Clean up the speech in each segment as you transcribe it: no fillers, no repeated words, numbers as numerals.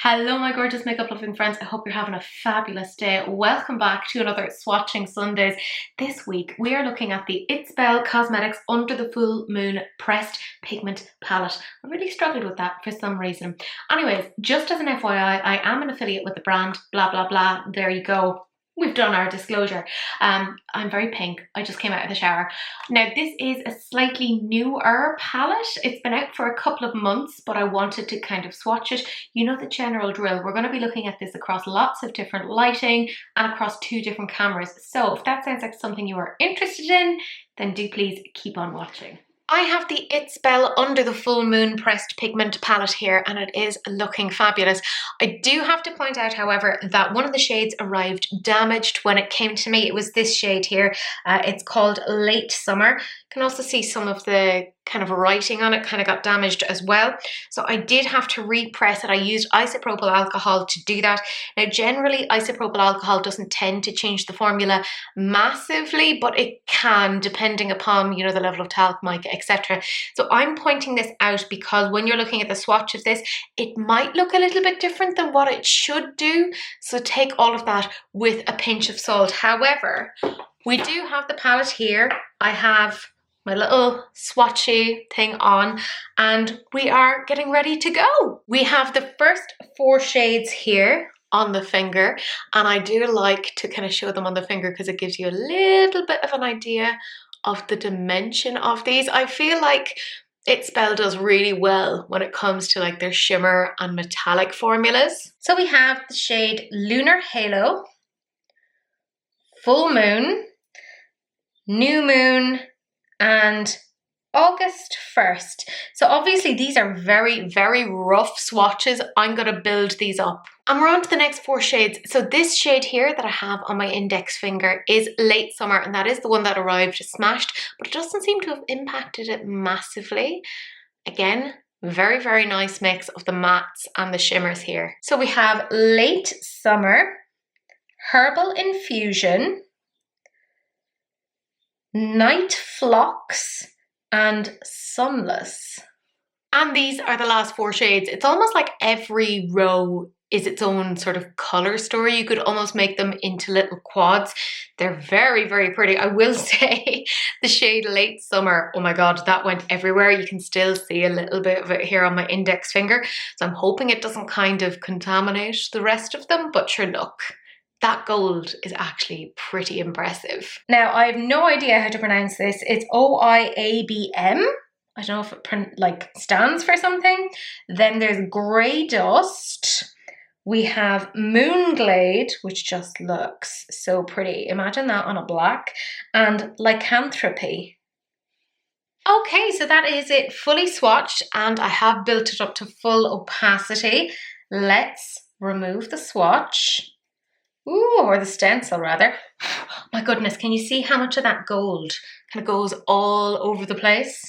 Hello my gorgeous makeup loving friends, I hope you're having a fabulous day. Welcome back to another Swatching Sundays. This week we are looking at the It's Belle Cosmetics Under the Full Moon Pressed Pigment Palette. I really struggled with that for some reason. Anyways, just as an FYI, I am an affiliate with the brand, blah blah blah, there you go. We've done our disclosure. I'm very pink. I just came out of the shower. Now this is a slightly newer palette. It's been out for a couple of months, but I wanted to kind of swatch it. You know the general drill. We're going to be looking at this across lots of different lighting and across 2 different cameras. So if that sounds like something you are interested in, then do please keep on watching. I have the It's Belle Under the Full Moon Pressed Pigment palette here and it is looking fabulous. I do have to point out, however, that one of the shades arrived damaged when it came to me. It was this shade here. It's called Late Summer. You can also see some of the kind of writing on it kind of got damaged as well. So I did have to repress it. I used isopropyl alcohol to do that. Now generally isopropyl alcohol doesn't tend to change the formula massively, but it can depending upon, you know, the level of talc, mica, etc. So I'm pointing this out because when you're looking at the swatch of this, it might look a little bit different than what it should do. So take all of that with a pinch of salt. However, we do have the palette here. I have my little swatchy thing on and we are getting ready to go. We have the first 4 shades here on the finger and I do like to kind of show them on the finger because it gives you a little bit of an idea of the dimension of these. I feel like It's Belle does really well when it comes to like their shimmer and metallic formulas. So we have the shade Lunar Halo, Full Moon, New Moon, and August 1st. So obviously these are very, very rough swatches. I'm going to build these up. And we're on to the next 4 shades. So this shade here that I have on my index finger is Late Summer, and that is the one that arrived smashed, but it doesn't seem to have impacted it massively. Again, very, very nice mix of the mattes and the shimmers here. So we have Late Summer, Herbal Infusion, Night Phlox, and Sunless. And these are the last 4 shades. It's almost like every row is its own sort of color story. You could almost make them into little quads. They're very, very pretty. I will say the shade Late Summer, oh my God, that went everywhere. You can still see a little bit of it here on my index finger. So I'm hoping it doesn't kind of contaminate the rest of them, but sure, look. That gold is actually pretty impressive. Now, I have no idea how to pronounce this. It's OIABM. I don't know if it stands for something. Then there's Grey Dust. We have Moonglade, which just looks so pretty. Imagine that on a black. And Lycanthropy. Okay, so that is it fully swatched and I have built it up to full opacity. Let's remove the swatch. Ooh, or the stencil rather. My goodness, can you see how much of that gold kind of goes all over the place?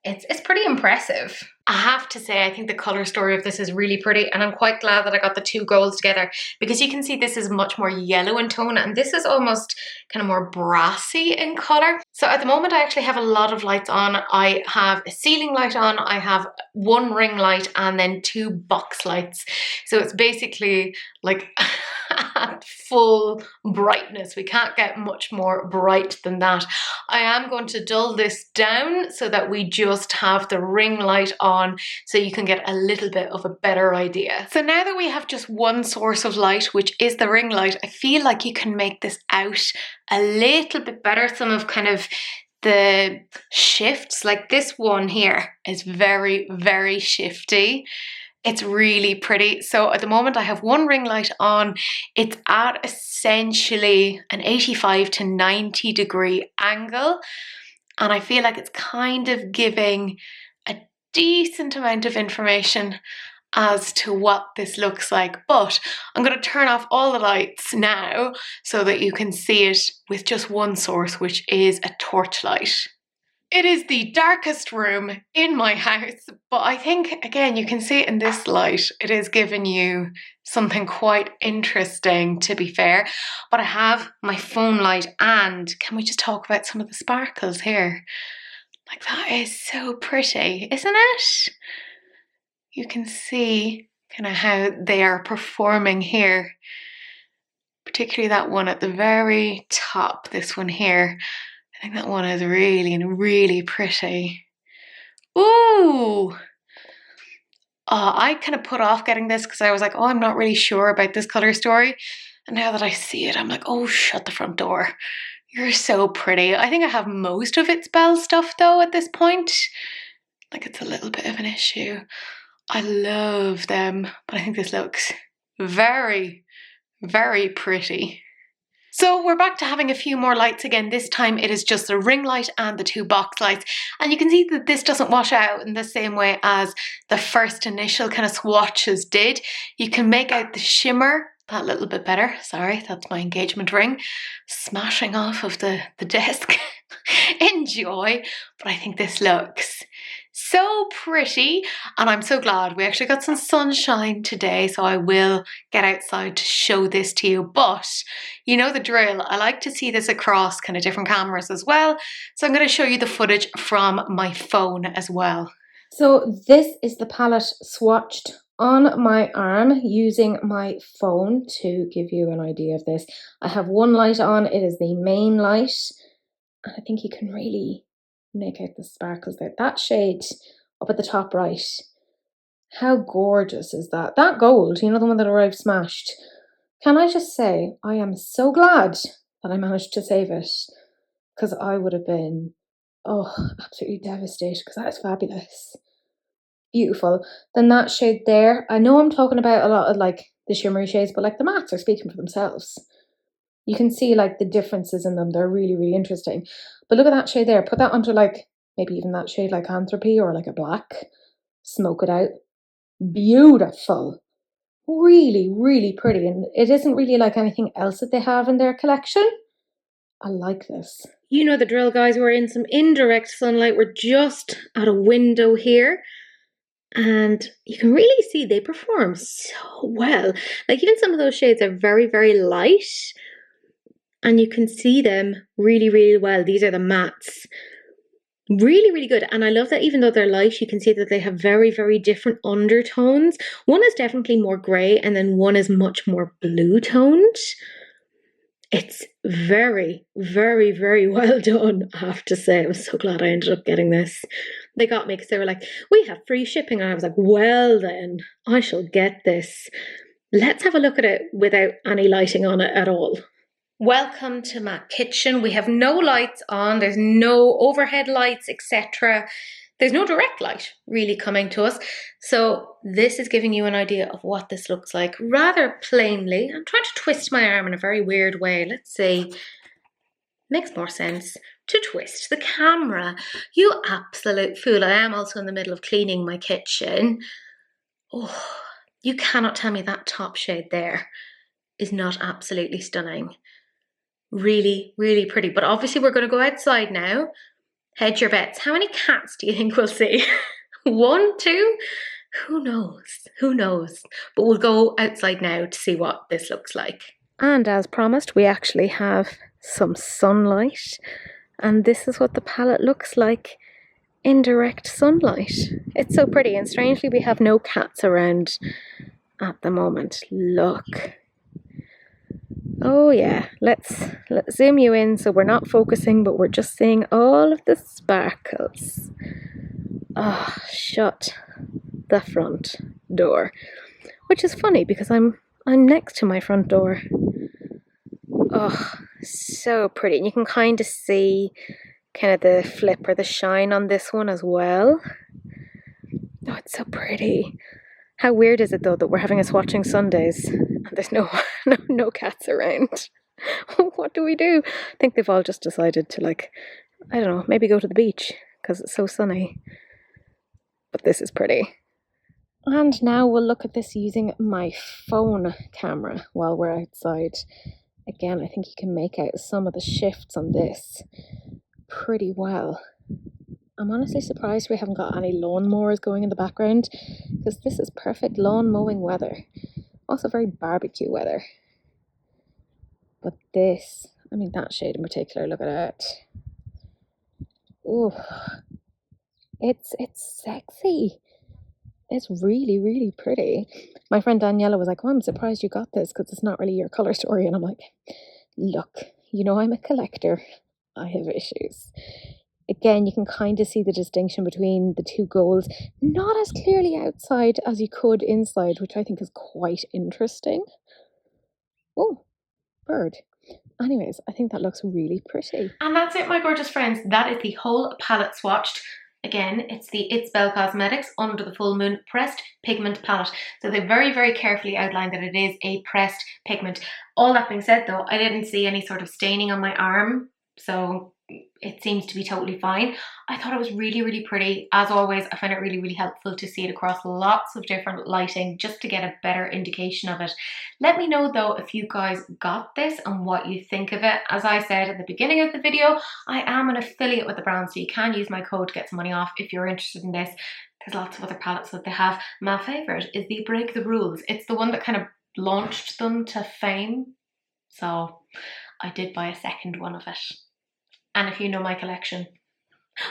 It's pretty impressive. I have to say, I think the color story of this is really pretty and I'm quite glad that I got the 2 golds together because you can see this is much more yellow in tone and this is almost kind of more brassy in color. So at the moment I actually have a lot of lights on. I have a ceiling light on, I have 1 ring light and then 2 box lights. So it's basically like at full brightness. We can't get much more bright than that. I am going to dull this down so that we just have the ring light on so you can get a little bit of a better idea. So now that we have just 1 source of light, which is the ring light, I feel like you can make this out a little bit better. Some of kind of the shifts, like this one here is very, very shifty. It's really pretty. So at the moment I have 1 ring light on. It's at essentially an 85 to 90 degree angle. And I feel like it's kind of giving a decent amount of information as to what this looks like. But I'm going to turn off all the lights now so that you can see it with just 1 source, which is a torchlight. It is the darkest room in my house, but I think, again, you can see it in this light. It is giving you something quite interesting, to be fair. But I have my phone light, and can we just talk about some of the sparkles here? Like, that is so pretty, isn't it? You can see kind of how they are performing here. Particularly that one at the very top, this one here. I think that one is really, really pretty. Ooh! I kind of put off getting this because I was like, oh, I'm not really sure about this colour story. And now that I see it, I'm like, oh, shut the front door. You're so pretty. I think I have most of its Belle stuff though at this point. Like it's a little bit of an issue. I love them, but I think this looks very, very pretty. So we're back to having a few more lights again. This time it is just the ring light and the two box lights. And you can see that this doesn't wash out in the same way as the first initial kind of swatches did. You can make out the shimmer that little bit better. Sorry, that's my engagement ring smashing off of the desk. Enjoy. But I think this looks so pretty, and I'm so glad we actually got some sunshine today, so I will get outside to show this to you. But you know the drill, I like to see this across kind of different cameras as well, so I'm going to show you the footage from my phone as well. So this is the palette swatched on my arm using my phone to give you an idea of this. I have one light on, it is the main light, and I think you can really make out the sparkles there. That shade up at the top right, how gorgeous is that? That gold, you know, the one that arrived smashed. Can I just say, I am so glad that I managed to save it, because I would have been, oh, absolutely devastated, because that is fabulous. Beautiful. Then that shade there, I know I'm talking about a lot of like the shimmery shades, but like the mattes are speaking for themselves. You can see like the differences in them. They're really, really interesting. But look at that shade there. Put that onto like maybe even that shade like Anthropy or like a black. Smoke it out. Beautiful. Really, really pretty. And it isn't really like anything else that they have in their collection. I like this. You know the drill, guys. We're in some indirect sunlight. We're just at a window here. And you can really see they perform so well. Like even some of those shades are very, very light. And you can see them really, really well. These are the mattes. Really, really good. And I love that even though they're light, you can see that they have very, very different undertones. One is definitely more grey and then one is much more blue toned. It's very, very, very well done, I have to say. I'm so glad I ended up getting this. They got me because they were like, we have free shipping. And I was like, well then, I shall get this. Let's have a look at it without any lighting on it at all. Welcome to my kitchen. We have no lights on, there's no overhead lights, etc. There's no direct light really coming to us. So this is giving you an idea of what this looks like rather plainly. I'm trying to twist my arm in a very weird way. Let's see. Makes more sense to twist the camera. You absolute fool. I am also in the middle of cleaning my kitchen. Oh, you cannot tell me that top shade there is not absolutely stunning. Really, really pretty. But obviously we're going to go outside now. Hedge your bets. How many cats do you think we'll see? 1, 2? Who knows? Who knows? But we'll go outside now to see what this looks like. And as promised, we actually have some sunlight. And this is what the palette looks like in direct sunlight. It's so pretty. And strangely, we have no cats around at the moment. Look. Oh yeah, let's zoom you in so we're not focusing, but we're just seeing all of the sparkles. Oh, shut the front door, which is funny because I'm next to my front door. Oh, so pretty. And you can kind of see kind of the flip or the shine on this one as well. Oh, it's so pretty. How weird is it though that we're having a Swatching Sundays and there's no cats around? What do we do? I think they've all just decided to, like, I don't know, maybe go to the beach because it's so sunny. But this is pretty. And now we'll look at this using my phone camera while we're outside. Again, I think you can make out some of the shifts on this pretty well. I'm honestly surprised we haven't got any lawnmowers going in the background because this is perfect lawn mowing weather. Also very barbecue weather. But this, I mean that shade in particular, look at it. Ooh, it's sexy. It's really, really pretty. My friend Daniela was like, oh, I'm surprised you got this because it's not really your color story. And I'm like, look, you know, I'm a collector. I have issues. Again, you can kind of see the distinction between the two golds, not as clearly outside as you could inside, which I think is quite interesting. Oh, bird. Anyways, I think that looks really pretty. And that's it, my gorgeous friends. That is the whole palette swatched. Again, it's the It's Belle Cosmetics Under the Full Moon Pressed Pigment Palette. So they very, very carefully outlined that it is a pressed pigment. All that being said though, I didn't see any sort of staining on my arm, so it seems to be totally fine. I thought it was really, really pretty. As always, I find it really, really helpful to see it across lots of different lighting just to get a better indication of it. Let me know though if you guys got this and what you think of it. As I said at the beginning of the video, I am an affiliate with the brand, so you can use my code to get some money off if you're interested in this. There's lots of other palettes that they have. My favourite is the Break the Rules. It's the one that kind of launched them to fame. So I did buy a second one of it. And if you know my collection,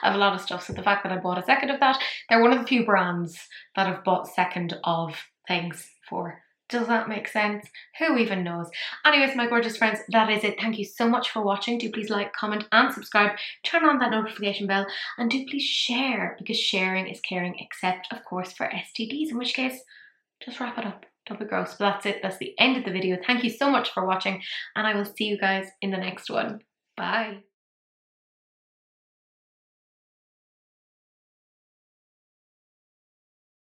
I have a lot of stuff, so the fact that I bought a second of that, they're one of the few brands that I've bought second of things for. Does that make sense? Who even knows? Anyways, my gorgeous friends, that is it. Thank you so much for watching. Do please like, comment and subscribe. Turn on that notification bell and do please share, because sharing is caring, except of course for STDs, in which case just wrap it up. Don't be gross. But that's it. That's the end of the video. Thank you so much for watching and I will see you guys in the next one. Bye.